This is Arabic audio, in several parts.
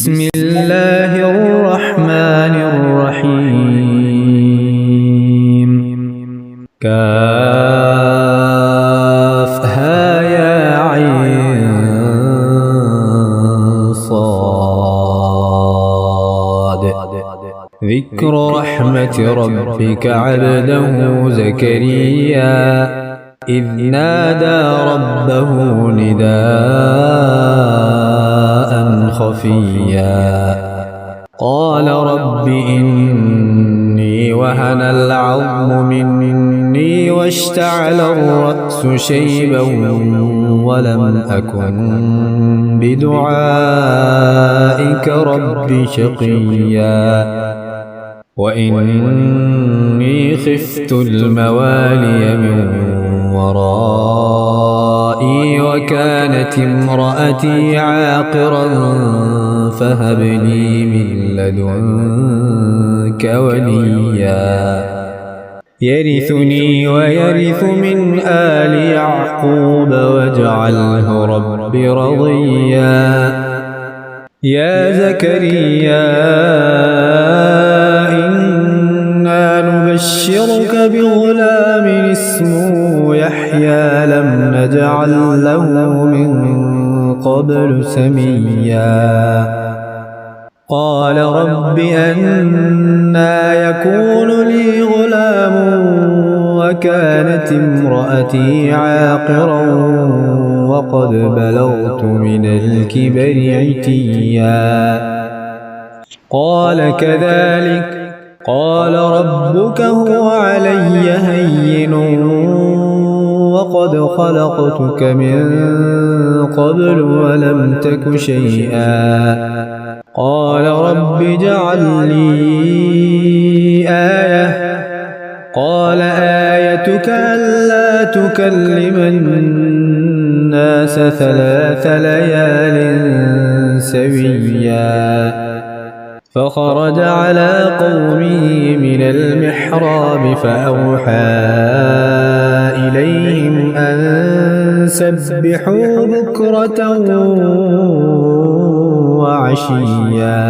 بسم الله الرحمن الرحيم. كافها يا عين صاد. ذكر رحمة ربك عبده زكريا إذ نادى ربه نداء خفيا قال رب إني وهن العظم مني واشتعل الرأس شيبا ولم أكن بدعائك رب شقيا وإني خفت الموالي من ورائي وكانت امرأتي عاقرا فهب لي من لدنك وليا يرثني ويرث من آل يعقوب واجعله رب رضيا. يا زكريا إنا نبشرك بغلام اسمه يحيى لم نجعل له من قبل سميا. قال رب أنى يكون لي غلام وكانت امرأتي عاقرا وقد بلغت من الكبر عتيا. قال كذلك قال ربك هو علي هين وقد خلقتك من قبل ولم تك شيئا. قال رب اجعل لي آية. قال آيتك ألا تكلم الناس 3 ليال سويا. فخرج على قومه من المحراب فأوحى إليهم أن سبحوا بكرة وعشيا.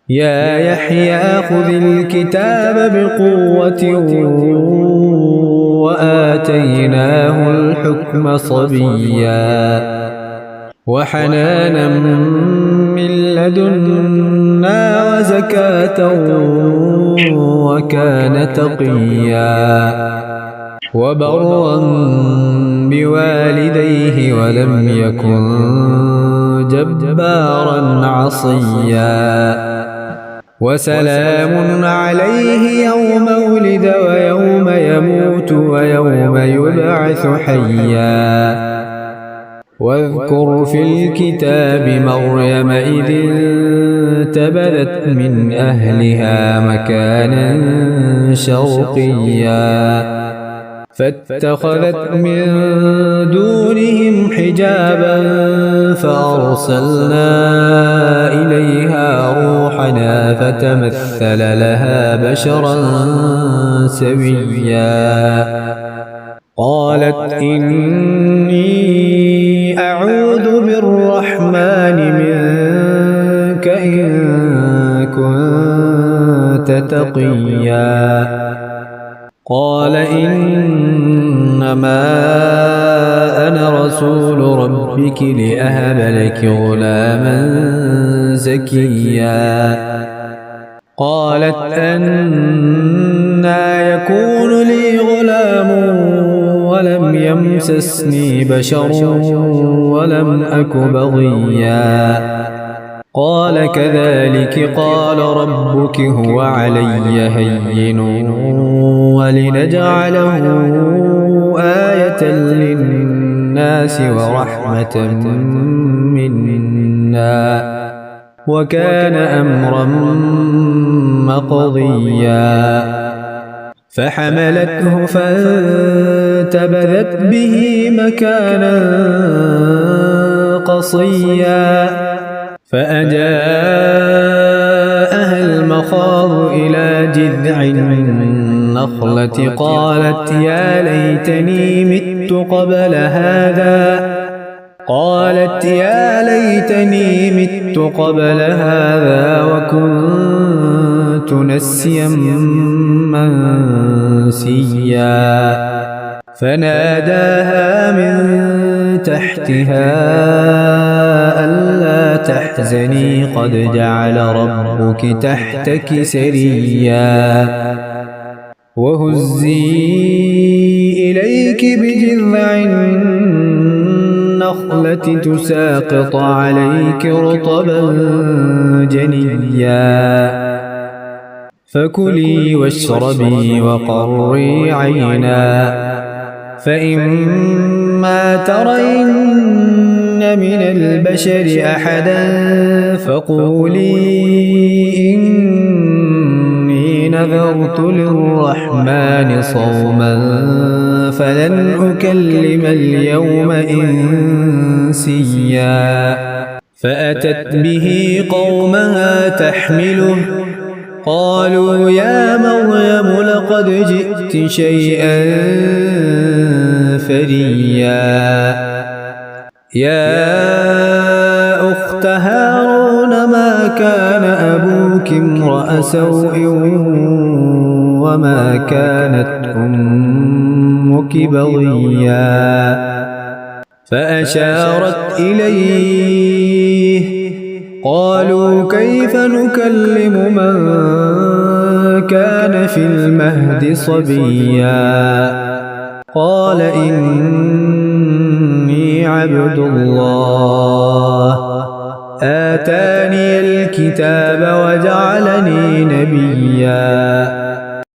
يا يحيى خذ الكتاب بقوة وآتيناه الحكم صبيا وحنانا من لدنا وزكاة وكان تقيا وبرا بوالديه ولم يكن جبارا عصيا. وسلام عليه يوم ولد ويوم يموت ويوم يبعث حيا. واذكر في الكتاب مريم إذ انتبذت من أهلها مكانا شرقيا فاتخذت من دونهم حجابا فأرسلنا إليها روحنا فتمثل لها بشرا سويا. قالت إني أعوذ بالرحمن منك إن كنت تقيا. قال إنما أنا رسول ربك لأهب لك غلاما زكيا. قالت أنى يكون لي غلام ولم يمسسني بشر ولم أك بغيا. قال كذلك قال ربك هو علي هين ولنجعله آية للناس ورحمة منا وكان أمرا مقضيا. فحملته فانتبذت به مكانا قصيا. فأجاءها المخاض إلى جذع النخلة قالت يا ليتني مت قبل هذا قالت يا ليتني مت قبل هذا وكنت نسيا منسيا فناداها من تحتها ألا تحزني قد جعل ربك تحتك سريا وهزي إليك بجذع النخلة تساقط عليك رطبا جنيا فكلي واشربي وقري عينا فإما ترين من البشر أحدا فقولي إني نذرت للرحمن صوما فلن أكلم اليوم إنسيا فأتت به قومها تحمله قالوا يا مريم لقد جئت شيئا فريا يا أخت هارون ما كان أبوك امرأ سوء وما كانت أمك بغيا فأشارت إليه قالوا كيف نكلم من كان في المهد صبيا قال إني عبد الله آتاني الكتاب وجعلني نبيا